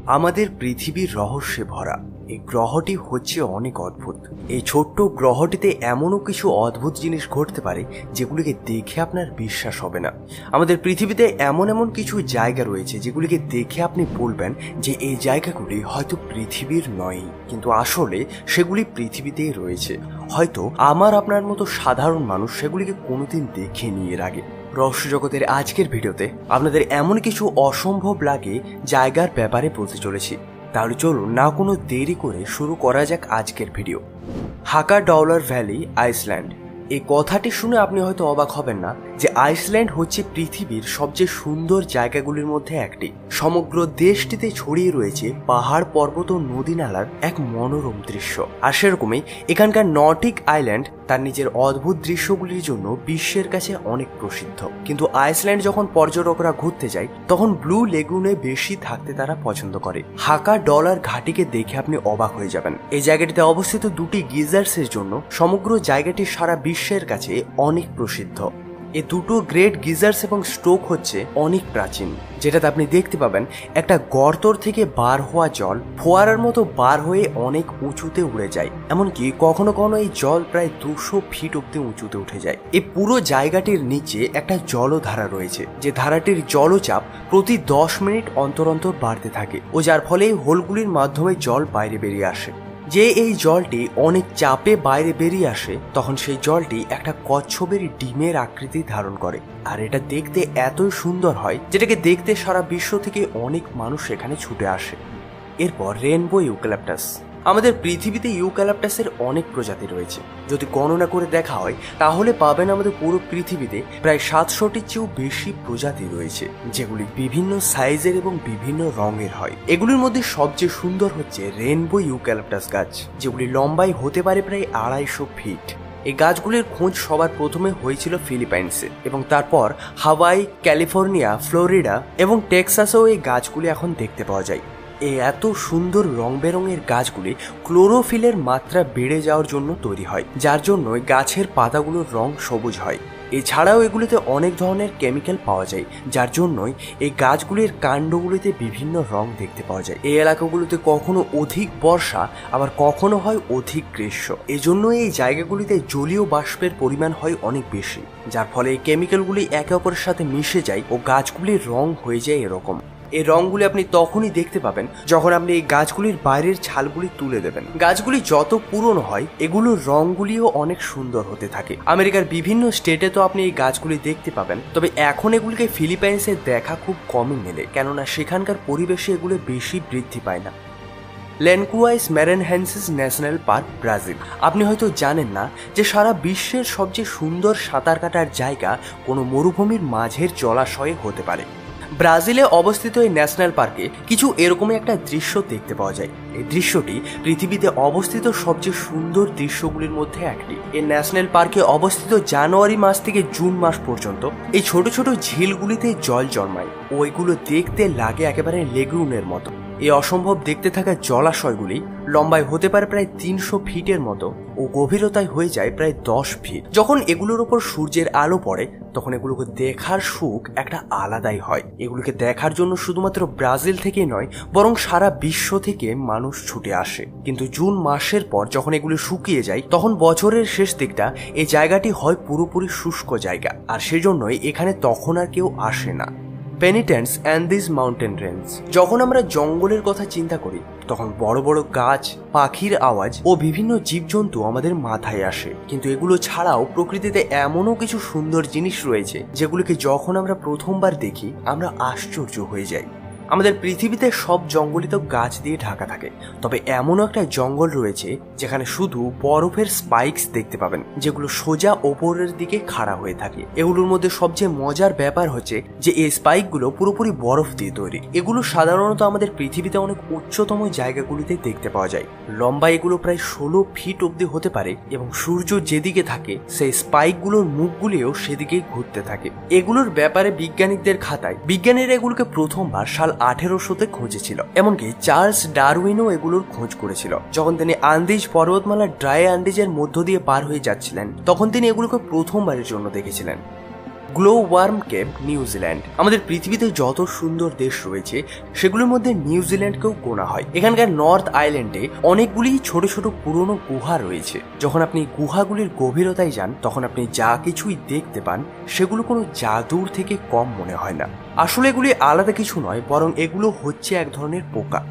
আমাদের পৃথিবীর রহস্যে ভরা এই গ্রহটি হচ্ছে অনেক অদ্ভুত। এই ছোট্ট গ্রহটিতে এমনও কিছু অদ্ভুত জিনিস ঘটতে পারে যেগুলিকে দেখে আপনার বিশ্বাস হবে না। আমাদের পৃথিবীতে এমন এমন কিছু জায়গা রয়েছে যেগুলিকে দেখে আপনি বলবেন যে এই জায়গাগুলি হয়তো পৃথিবীর নয়, কিন্তু আসলে সেগুলি পৃথিবীতেই রয়েছে। হয়তো আমার আপনার মতো সাধারণ মানুষ সেগুলিকে কোনোদিন দেখেনি এর আগে। রহস্য জগতের আজকের ভিডিওতে আপনাদের এমন কিছু অসম্ভব লাগে জায়গার ব্যাপারে বলতে চলেছি। তাহলে চলুন না কোনো দেরি করে শুরু করা যাক আজকের video. Haukadalur valley, Iceland. এই কথাটি শুনে আপনি হয়তো অবাক হবেন না যে আইসল্যান্ড হচ্ছে পৃথিবীর সবচেয়ে সুন্দর জায়গাগুলির মধ্যে একটি। সমগ্র দেশটিতে ছড়িয়ে রয়েছে পাহাড়, পর্বত ও নদী নালার এক মনোরম দৃশ্য। আর সেরকমই এখানকার নর্ডিক আইল্যান্ড তার নিজের অদ্ভুত দৃশ্যগুলির জন্য বিশ্বের কাছে অনেক প্রসিদ্ধ। কিন্তু আইসল্যান্ড যখন পর্যটকরা ঘুরতে যায় তখন ব্লু লেগুনে বেশি থাকতে তারা পছন্দ করে। হাকা ডলার ঘাটিকে দেখে আপনি অবাক হয়ে যাবেন। এই জায়গাটিতে অবস্থিত দুটি গিজার্সের জন্য সমগ্র জায়গাটি সারা বিশ্বের কাছে অনেক প্রসিদ্ধ। এই দুটো গ্রেট গিজার্স এবং স্ট্রোক হচ্ছে অনেক প্রাচীন, যেটাতে আপনি দেখতে পাবেন একটা গর্তর থেকে বার হওয়া জল ফোয়ারার মতো বার হয়ে অনেক উঁচুতে উড়ে যায়। এমনকি কখনো কখনো এই জল প্রায় 200 ফিট অব্দি উঁচুতে উঠে যায়। এই পুরো জায়গাটির নিচে একটা জলধারা রয়েছে, যে ধারাটির জলচাপ প্রতি 10 মিনিট অন্তর অন্তর বাড়তে থাকে ও যার ফলে এই হোলগুলির মাধ্যমে জল বাইরে বেরিয়ে আসে। যে এই জলটি অনেক চাপে বাইরে বেরিয়ে আসে তখন সেই জলটি একটা কচ্ছপের ডিমের আকৃতি ধারণ করে, আর এটা দেখতে এতই সুন্দর হয় যেটাকে দেখতে সারা বিশ্ব থেকে অনেক মানুষ এখানে ছুটে আসে। এরপর রেনবো ইউক্যালিপটাস। আমাদের পৃথিবীতে ইউক্যালিপটাসের অনেক প্রজাতি রয়েছে। যদি গণনা করে দেখা হয় তাহলে পাবেন আমাদের পুরো পৃথিবীতে প্রায় 700টির চেয়েও বেশি প্রজাতি রয়েছে, যেগুলি বিভিন্ন সাইজের এবং বিভিন্ন রঙের হয়। এগুলির মধ্যে সবচেয়ে সুন্দর হচ্ছে রেনবো ইউক্যালিপটাস গাছ, যেগুলি লম্বায় হতে পারে প্রায় 250 ফিট। এই গাছগুলির খোঁজ সবার প্রথমে হয়েছিল ফিলিপাইন্সে এবং তারপর হাওয়াই, ক্যালিফোর্নিয়া, ফ্লোরিডা এবং টেক্সাসেও এই গাছগুলি এখন দেখতে পাওয়া যায়। এই এত সুন্দর রং বেরঙের গাছগুলি ক্লোরোফিলের মাত্রা বেড়ে যাওয়ার জন্য তৈরি হয়, যার জন্য গাছের পাতাগুলোর রং সবুজ হয়। এছাড়াও এগুলিতে অনেক ধরনের কেমিক্যাল পাওয়া যায়, যার জন্যই এই গাছগুলির কাণ্ডগুলিতে বিভিন্ন রং দেখতে পাওয়া যায়। এই এলাকাগুলিতে কখনো অধিক বর্ষা আবার কখনো হয় অধিক গ্রীষ্ম। এজন্য এই জায়গাগুলিতে জলীয় বাষ্পের পরিমাণ হয় অনেক বেশি, যার ফলে এই কেমিক্যালগুলি একে অপরের সাথে মিশে যায় ও গাছগুলির রং হয়ে যায় এরকম। এই রঙগুলি আপনি তখনই দেখতে পাবেন যখন আপনি এই গাছগুলির বাইরের ছালগুলি তুলে দেবেন। গাছগুলি যত পুরনো হয় এগুলোর রঙগুলিও অনেক সুন্দর হতে থাকে। আমেরিকার বিভিন্ন স্টেটে তো আপনি এই গাছগুলি দেখতে পাবেন, তবে এখন এগুলিকে ফিলিপাইন্সে দেখা খুব কমই মেলে, কেননা সেখানকার পরিবেশে এগুলো বেশি বৃদ্ধি পায় না। ল্যানকুয়াইস ম্যারেনহেন্সিস ন্যাশনাল পার্ক, ব্রাজিল। আপনি হয়তো জানেন না যে সারা বিশ্বের সবচেয়ে সুন্দর সাঁতার কাটার জায়গা কোনো মরুভূমির মাঝের জলাশয়ে হতে পারে। ব্রাজিলে অবস্থিত এই ন্যাশনাল পার্কে কিছু এরকমই একটা দৃশ্য দেখতে পাওয়া যায়। এই দৃশ্যটি পৃথিবীতে অবস্থিত সবচেয়ে সুন্দর দৃশ্যগুলির মধ্যে একটি। এই ন্যাশনাল পার্কে অবস্থিত জানুয়ারি মাস থেকে জুন মাস পর্যন্ত এই ছোট ছোট ঝিলগুলিতে জল জন্মায় ও এগুলো দেখতে লাগে একেবারে লেগুনের মতো। এই অসম্ভব দেখতে থাকা জলাশয়গুলি লম্বায় হতে পারে প্রায় 300 ফিটের মতো ও গভীরতায় হয়ে যায় প্রায় 10 ফিট। যখন এগুলোর ওপর সূর্যের আলো পড়ে তখন এগুলোকে দেখার সুখ একটা আলাদাই হয়। এগুলোকে দেখার জন্য শুধুমাত্র ব্রাজিল থেকেই নয় বরং সারা বিশ্ব থেকে মানুষ ছুটে আসে। কিন্তু জুন মাসের পর যখন এগুলো শুকিয়ে যায় তখন বছরের শেষ দিকটা এই জায়গাটি হয় পুরোপুরি শুষ্ক জায়গা, আর সেজন্যই এখানে তখন আর কেউ আসে না। পেনিটেন্স অ্যান্ডিজ মাউন্টেন রেঞ্জ। যখন আমরা জঙ্গলের কথা চিন্তা করি তখন বড় বড় গাছ, পাখির আওয়াজ ও বিভিন্ন জীবজন্তু আমাদের মাথায় আসে, কিন্তু এগুলো ছাড়াও প্রকৃতিতে এমনও কিছু সুন্দর জিনিস রয়েছে যেগুলোকে যখন আমরা প্রথমবার দেখি আমরা আশ্চর্য হয়ে যাই। আমাদের পৃথিবীতে সব জঙ্গলই তো গাছ দিয়ে ঢাকা থাকে, তবে এমনও একটা জঙ্গল রয়েছে যেখানে শুধু বরফের স্পাইকস দেখতে পাবেন, যেগুলো সোজা ওপরের দিকে খাড়া হয়ে থাকে। এগুলোর মধ্যে সবচেয়ে মজার ব্যাপার হচ্ছে যে এই স্পাইকগুলো পুরোপুরি বরফ দিয়ে তৈরি। এগুলো সাধারণত আমাদের পৃথিবীতে অনেক উচ্চতম জায়গাগুলিতে দেখতে পাওয়া যায়। লম্বা এগুলো প্রায় 16 ফিট অব্দি হতে পারে এবং সূর্য যেদিকে থাকে সেই স্পাইকগুলোর মুখগুলিও সেদিকেই ঘুরতে থাকে। এগুলোর ব্যাপারে বিজ্ঞানীদের খাতায় বিজ্ঞানীরা এগুলোকে প্রথমবার সাল 1800-তে খুঁজেছিল। এমনকি চার্লস ডারউইনও এগুলোর খোঁজ করেছিল। যখন তিনি আন্দিজ পর্বতমালার ড্রাই আন্দিজের মধ্য দিয়ে পার হয়ে যাচ্ছিলেন তখন তিনি এগুলোকে প্রথমবারের জন্য দেখেছিলেন। Glow worm cape New Zealand. আমাদের পৃথিবীতে যত সুন্দর দেশ রয়েছে সেগুলোর মধ্যে নিউজিল্যান্ডকেও গোনা হয়। এখানকার নর্থ আইল্যান্ডে অনেকগুলি ছোট ছোট পুরনো গুহা রয়েছে। যখন আপনি গুহাগুলির গভীরতায় যান তখন আপনি যা কিছুই দেখতে পান সেগুলো কোনো জাদুর থেকে কম মনে হয় না। আসলে এগুলি আলাদা কিছু নয়, বরং এগুলো হচ্ছে এক ধরনের পোকা।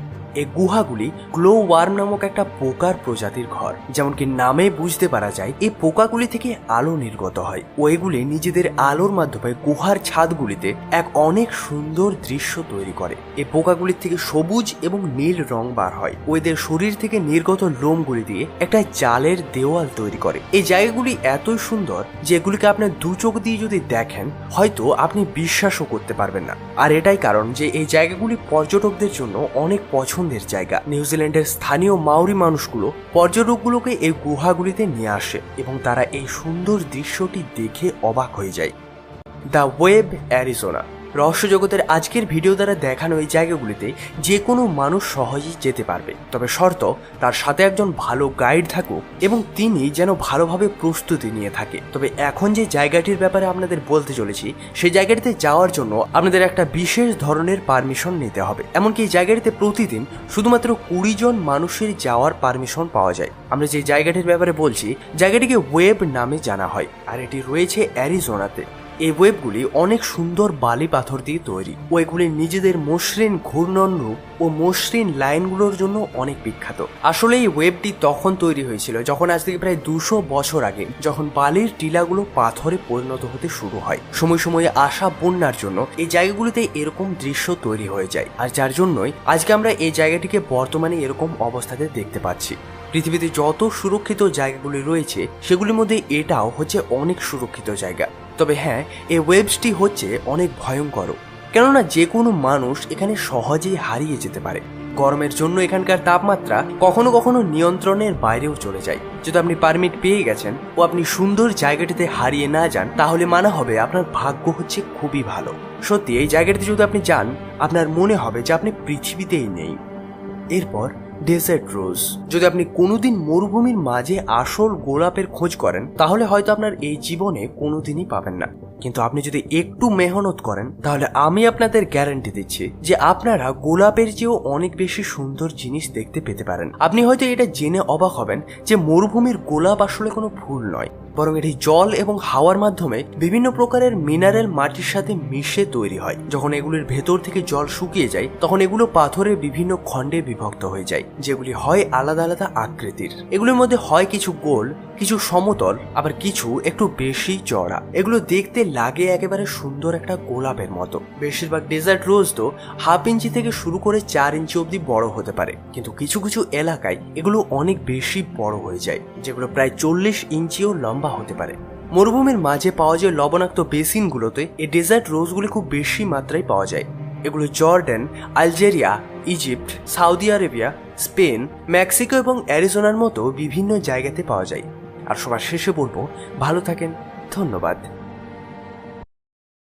এই গুহাগুলি গ্লো ওয়ার্ম নামক একটা পোকার প্রজাতির ঘর। যেমন কি নামে বুঝতে পারা যায় এই পোকাগুলি থেকে আলো নির্গত হয় ও এগুলি নিজেদের আলোর মাধ্যমে গুহার ছাদগুলিতে এক অনেক সুন্দর দৃশ্য তৈরি করে। এই পোকাগুলির থেকে সবুজ এবং নীল রং বার হয় ও এদের শরীর থেকে নির্গত লোমগুলি দিয়ে একটা জালের দেওয়াল তৈরি করে। এই জায়গাগুলি এতই সুন্দর যে এগুলিকে আপনার দু চোখ দিয়ে যদি দেখেন হয়তো আপনি বিশ্বাসও করতে পারবেন না। আর এটাই কারণ যে এই জায়গাগুলি পর্যটকদের জন্য অনেক পছন্দের জায়গা। নিউজিল্যান্ডের স্থানীয় মাউরি মানুষগুলো পর্যটকগুলোকে এই গুহাগুলিতে নিয়ে আসে এবং তারা এই সুন্দর দৃশ্যটি দেখে অবাক হয়ে যায়। The web, Arizona. রহস্য জগতের আজকের ভিডিও দ্বারা দেখানো এই জায়গাগুলিতে যে কোনো মানুষ সহজেই যেতে পারবে, তবে শর্ত তার সাথে একজন ভালো গাইড থাকুক এবং তিনি যেন ভালোভাবে প্রস্তুতি নিয়ে থাকে। তবে এখন যে জায়গাটির ব্যাপারে আপনাদের বলতে চলেছি সেই জায়গাটিতে যাওয়ার জন্য আপনাদের একটা বিশেষ ধরনের পারমিশন নিতে হবে। এমনকি এই জায়গাটিতে প্রতিদিন শুধুমাত্র 20 জন মানুষের যাওয়ার পারমিশন পাওয়া যায়। আমরা যে জায়গাটির ব্যাপারে বলছি জায়গাটিকে ওয়েব নামে জানা হয় আর এটি রয়েছে অ্যারিজোনাতে। এই ওয়েবগুলি অনেক সুন্দর বালি পাথর দিয়ে তৈরি ও এগুলি নিজেদের মসৃণ ঘূর্ণন রূপ ও মসৃণ লাইনগুলোর জন্য অনেক বিখ্যাত। আসলে এই ওয়েবটি তখন তৈরি হয়েছিল যখন আজ থেকে প্রায় 200 বছর আগে, যখন বালির টিলাগুলো পাথরে পরিণত হতে শুরু হয়। সময় সময়ে আসা বন্যার জন্য এই জায়গাগুলিতে এরকম দৃশ্য তৈরি হয়ে যায়, আর যার জন্যই আজকে আমরা এই জায়গাটিকে বর্তমানে এরকম অবস্থাতে দেখতে পাচ্ছি। পৃথিবীতে যত সুরক্ষিত জায়গাগুলি রয়েছে সেগুলির মধ্যে এটাও হচ্ছে অনেক সুরক্ষিত জায়গা। তবে হ্যাঁ, এই ওয়েবসটি হচ্ছে অনেক ভয়ঙ্কর, কেননা যে কোনো মানুষ এখানে সহজেই হারিয়ে যেতে পারে। গরমের জন্য এখানকার তাপমাত্রা কখনো কখনো নিয়ন্ত্রণের বাইরেও চলে যায়। যদি আপনি পারমিট পেয়ে গেছেন ও আপনি সুন্দর জায়গাটিতে হারিয়ে না যান তাহলে মানা হবে আপনার ভাগ্য হচ্ছে খুবই ভালো। সত্যি এই জায়গাটিতে যদি আপনি যান আপনার মনে হবে যে আপনি পৃথিবীতেই নেই। এরপর ডেজার্ট রোজ। যদি আপনি কোনোদিন মরুভূমির মাঝে আসল গোলাপের খোঁজ করেন তাহলে হয়তো আপনার এই জীবনে কোনোদিনই পাবেন না, কিন্তু আপনি যদি একটু মেহনত করেন তাহলে আমি আপনাদের গ্যারান্টি দিচ্ছি যে আপনারা গোলাপের চেয়েও অনেক বেশি সুন্দর জিনিস দেখতে পেতে পারেন। আপনি হয়তো এটা জেনে অবাক হবেন যে মরুভূমির গোলাপ আসলে কোনো ফুল নয়, বরং এটি জল এবং হাওয়ার মাধ্যমে বিভিন্ন প্রকারের মিনারেল মাটির সাথে মিশে তৈরি হয়। যখন এগুলির ভেতর থেকে জল শুকিয়ে যায় তখন এগুলো পাথরের বিভিন্ন খণ্ডে বিভক্ত হয়ে যায়, যেগুলি হয় আলাদা আলাদা আকৃতির। এগুলোর মধ্যে হয় কিছু গোল, কিছু সমতল, আবার কিছু একটু বেশি চড়া। এগুলো দেখতে লাগে একেবারে সুন্দর একটা গোলাপের মতো। বেশিরভাগ ডেজার্ট রোজ তো 1/2 ইঞ্চি থেকে শুরু করে 4 ইঞ্চি অব্দি বড় হতে পারে, কিন্তু কিছু কিছু এলাকায় এগুলো অনেক বেশি বড় হয়ে যায়, যেগুলো প্রায় 40 ইঞ্চিও লম্বা হতে পারে। মরুভূমির মাঝে পাওয়া যায় লবণাক্ত বেসিনগুলোতে এই ডেজার্ট রোজগুলি খুব বেশি মাত্রায় পাওয়া যায়। এগুলো Jordan, Algeria, Egypt, Saudi Arabia, Spain, Mexico এবং অ্যারিজোনার মতো বিভিন্ন জায়গাতে পাওয়া যায়। আর সবার শেষে বলবো, ভালো থাকেন, ধন্যবাদ।